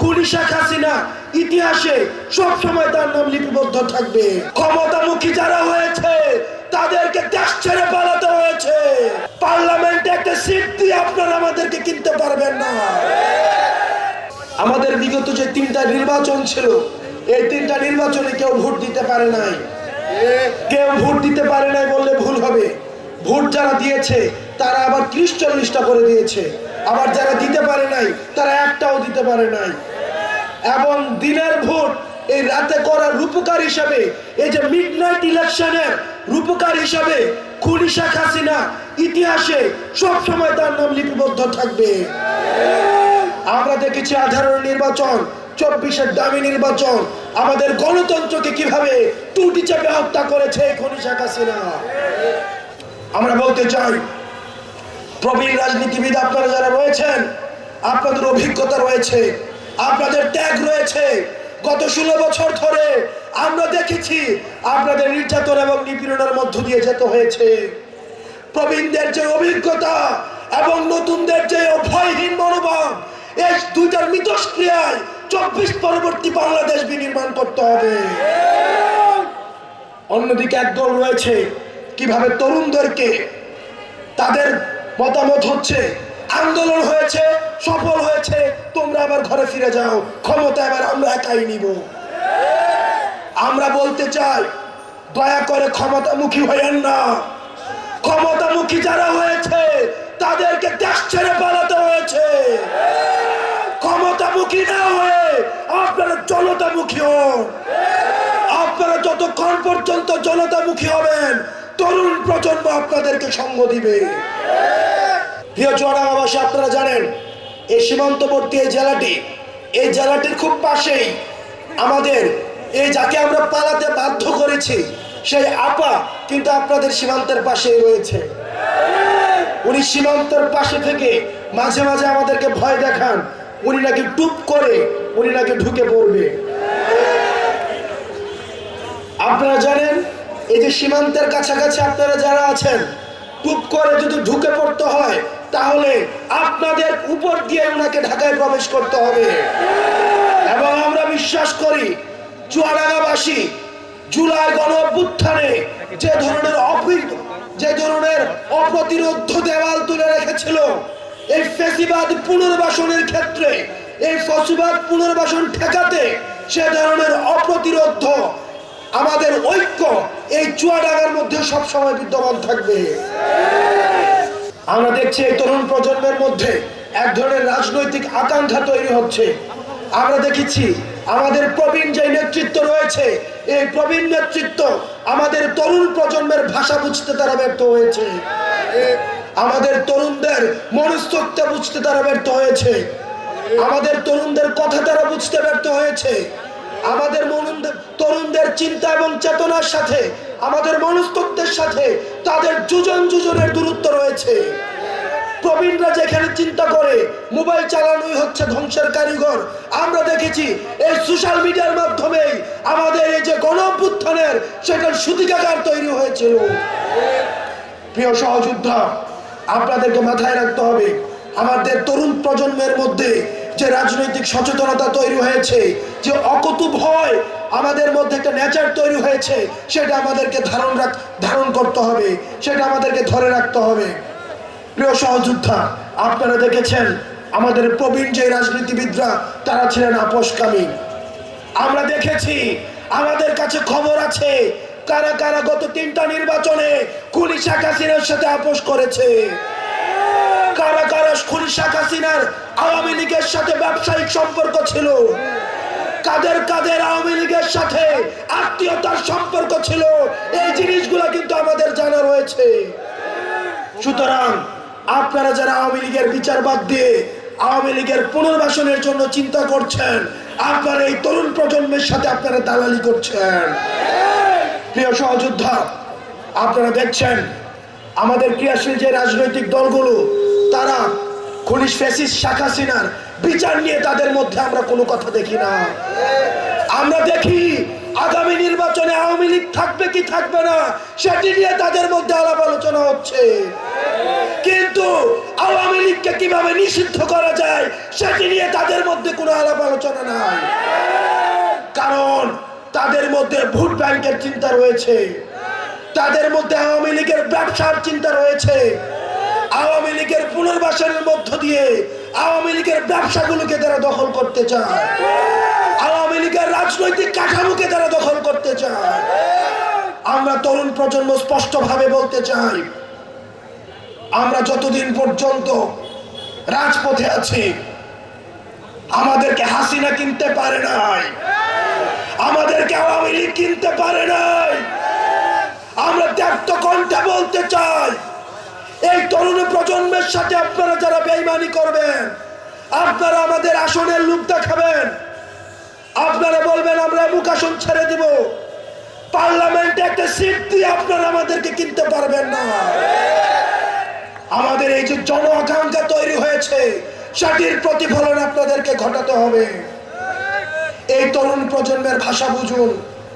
খুনি শেখ হাসিনা ইতিহাসে সবসময় তার নাম লিপিবদ্ধ থাকবে। ক্ষমতামুখী যারা হয়েছে তাদেরকে দেশ ছেড়ে পালাতে হয়েছে। পার্লামেন্টে একটা সিট দিয়ে আপনারা আমাদেরকে কিনতে পারবেন না। আমাদের বিগত যে 3টা নির্বাচন ছিল, এই 3টা নির্বাচনে কেউ ভোট দিতে পারে নাই। কেউ ভোট দিতে পারে নাই বললে ভুল হবে। ভোট যারা দিয়েছে তারা আবার 30-40টা করে দিয়েছে, আবার যারা দিতে পারে নাই তারা একটাও দিতে পারে নাই। এবং দিনের ভোট এই রাতে করার রূপকার হিসাবে, এই যে মিডনাইট ইলেকশনের রূপকার হিসাবে খুনি শেখ হাসিনা ইতিহাসে সবসময় তার নাম লিপিবদ্ধ থাকবে। আমরা দেখেছি 18 নির্বাচন, 24-এর দামি নির্বাচন, আমাদের গণতন্ত্রকে কিভাবে টুটি চেপে হত্যা করেছে খুনি শেখ হাসিনা। আমরা বলতে চাই, প্রবীণ রাজনীতিবিদ আপনারা যারা রয়েছেন, আপনাদের অভিজ্ঞতা রয়েছে, আপনাদের ত্যাগ রয়েছে। গত 16 বছর ধরে আমরা দেখেছি আপনাদের নির্যাতন এবং নিপীড়নের মধ্য দিয়ে যেতে হয়েছে। প্রবীণদের যে অভিজ্ঞতা এবং নতুনদের যে ভয়হীন মনোভাব, এই দুইটার মিথস্ক্রিয়ায় 24 পরবর্তী বাংলাদেশ বিনির্মাণ করতে হবে। অন্যদিকে একদল রয়েছে কিভাবে তরুণদেরকে, তাদের মতামত হচ্ছে আন্দোলন হয়েছে, সফল হয়েছে, তোমরা আবার ঘরে ফিরে যাও, ক্ষমতা এবার আমরা একাই নিব। আমরা বলতে চাই, দয়া করে ক্ষমতামুখী হইয়েন না। ক্ষমতামুখী যারা হয়েছে তাদেরকে দেশ ছেড়ে পালাতে হয়েছে। ক্ষমতামুখী না হয়ে আপনারা জনতামুখী হন। আপনারা যতক্ষণ পর্যন্ত জনতামুখী হবেন, তরুণ প্রজন্ম আপনাদেরকে সঙ্গ দিবে। প্রিয় চুয়াডাঙ্গাবাসী, আপনারা জানেন এই সীমান্তবর্তী এই জেলাটির খুব পাশেই আমাদের এই যাকে আমরা পালাতে বাধ্য করেছি সেই আপা কিন্তু আপনাদের সীমান্তের পাশেই রয়েছে। উনি সীমান্তের পাশে থেকে মাঝে মাঝে আমাদেরকে ভয় দেখান, উনি নাকি টুপ করে উনি নাকি ঢুকে পড়বে। আপনারা জানেন এই যে সীমান্তের কাছাকাছি আপনারা যারা আছেন, টুপ করে যদি ঢুকে পড়তে হয় তাহলে আপনাদের উপর দিয়ে ওনাকে ঢাকায় প্রবেশ করতে হবে। এবং আমরা বিশ্বাস করি চুয়াডাঙ্গাবাসী জুলাই গণঅভ্যুত্থানে যে ধরনের অপ্রতিরোধ্য দেওয়াল তুলে রেখেছিল, এই ফ্যাসিবাদ পুনর্বাসনের ক্ষেত্রে, এই ফ্যাসিবাদ পুনর্বাসন ঠেকাতে সে ধরনের অপ্রতিরোধ্য আমাদের ঐক্য এই চুয়াডাঙ্গার মধ্যে সবসময় বিদ্যমান থাকবে। আমরা দেখছি এই তরুণ প্রজন্মের মধ্যে এক ধরনের রাজনৈতিক আকাঙ্ক্ষা তৈরি হচ্ছে। আমরা দেখেছি আমাদের প্রবীণ যে নেতৃত্ব রয়েছে, এই প্রবীণ নেতৃত্ব আমাদের তরুণ প্রজন্মের ভাষা বুঝতে তারা ব্যর্থ হয়েছে। আমাদের তরুণদের মনস্তত্ত্ব বুঝতে তারা ব্যর্থ হয়েছে। আমাদের তরুণদের কথা তারা বুঝতে ব্যর্থ হয়েছে। আমাদের তরুণদের চিন্তা এবং চেতনার সাথে, আমাদের মনস্তত্ত্বের সাথে তাদের যুজনের দূরত্ব রয়েছে। প্রবীণরা যেখানে চিন্তা করে মোবাইল চালানোই হচ্ছে ধ্বংসের কারিগর, আমরা দেখেছি এই সোশ্যাল মিডিয়ার মাধ্যমে আমাদের এই যে গণঅভ্যুত্থানের সেটার সূতিকাগার তৈরি হয়েছিল। প্রিয় সহযোদ্ধা, আপনাদেরকে মাথায় রাখতে হবে, আমাদের তরুণ প্রজন্মের মধ্যে যে রাজনৈতিক সচেতনতা তৈরি হয়েছে, যে অকটু ভয় আমাদের মধ্যে একটা নেচার তৈরি হয়েছে, সেটা আমাদেরকে ধারণ করতে হবে, সেটা আমাদেরকে ধরে রাখতে হবে। প্রিয় সহযোদ্ধা, আপনারা দেখেছেন আমাদের প্রবীণ যে রাজনীতিবিদরা তারা ছিলেন আপোষকামী। আমরা দেখেছি, আমাদের কাছে খবর আছে কারা কারা গত 3টা নির্বাচনে খুনি শেখ হাসিনার সাথে আপোষ করেছে, কারা কারা খুনি শেখ হাসিনার আওয়ামী লীগের সাথে ব্যবসায়িক সম্পর্ক ছিল, কাদের কাদের আওয়ামী লীগের সাথে আত্মীয়তার সম্পর্ক ছিল, এই জিনিসগুলো কিন্তু আমাদের জানা রয়েছে। সুতরাং আপনারা যারা আওয়ামী লীগের বিচার বাদ দিয়ে আওয়ামী লীগের পুনর্বাসনের জন্য চিন্তা করছেন, আপনারা এই তরুণ প্রজন্মের সাথে আপনারা দালালি করছেন। প্রিয় সহযোদ্ধা, আপনারা দেখছেন আমাদের ক্রিয়াশীল যে রাজনৈতিক দলগুলো, তারা খুনি ফ্যাসিস্ট শেখ হাসিনার বিচার নিয়ে তাদের মধ্যে আমরা কোনো কথা দেখি না। আমরা দেখি আগামী নির্বাচনে আওয়ামী লীগ থাকবে কি থাকবে না সেটি নিয়ে তাদের মধ্যে আলাপ আলোচনা হচ্ছে, কিন্তু আওয়ামী লীগকে কিভাবে নিষিদ্ধ করা যায় সেটি নিয়ে তাদের মধ্যে কোনো আলাপ আলোচনা নাই। কারণ তাদের মধ্যে ভোট ব্যাংকের চিন্তা রয়েছে, তাদের মধ্যে আওয়ামী লীগের ব্যবসার চিন্তা রয়েছে, আওয়ামী লীগের পুনর্বাসনের মধ্য দিয়ে আওয়ামী লীগের ব্যবসাগুলোকে তারা দখল করতে চায়, আওয়ামী লীগের রাজনৈতিক কাঠামোকে তারা দখল করতে চায়। আমরা তরুণ প্রজন্ম স্পষ্টভাবে বলতে চাই, আমরা যতদিন পর্যন্ত রাজপথে আছি আমাদেরকে হাসিনা কিনতে পারে নাই, আমাদেরকে আওয়ামী লীগ কিনতে পারে নাই। আমরা ত্যাক্ত কণ্ঠে বলতে চাই, এই তরুণ প্রজন্মের সাথে আপনারা যারা বেঈমানি করবেন, আপনারা আমাদের আসনের লোক দেখাবেন, আপনারা বলবেন আমরা মুখ আসন ছেড়ে দিব, পার্লামেন্টে একটা সিট দিয়ে আপনারা আমাদেরকে কিনতে পারবেন না। আমাদের এই যে জন আকাঙ্ক্ষা তৈরি হয়েছে সেটির প্রতিফলন আপনাদেরকে ঘটাতে হবে। এই তরুণ প্রজন্মের ভাষা বুঝুন।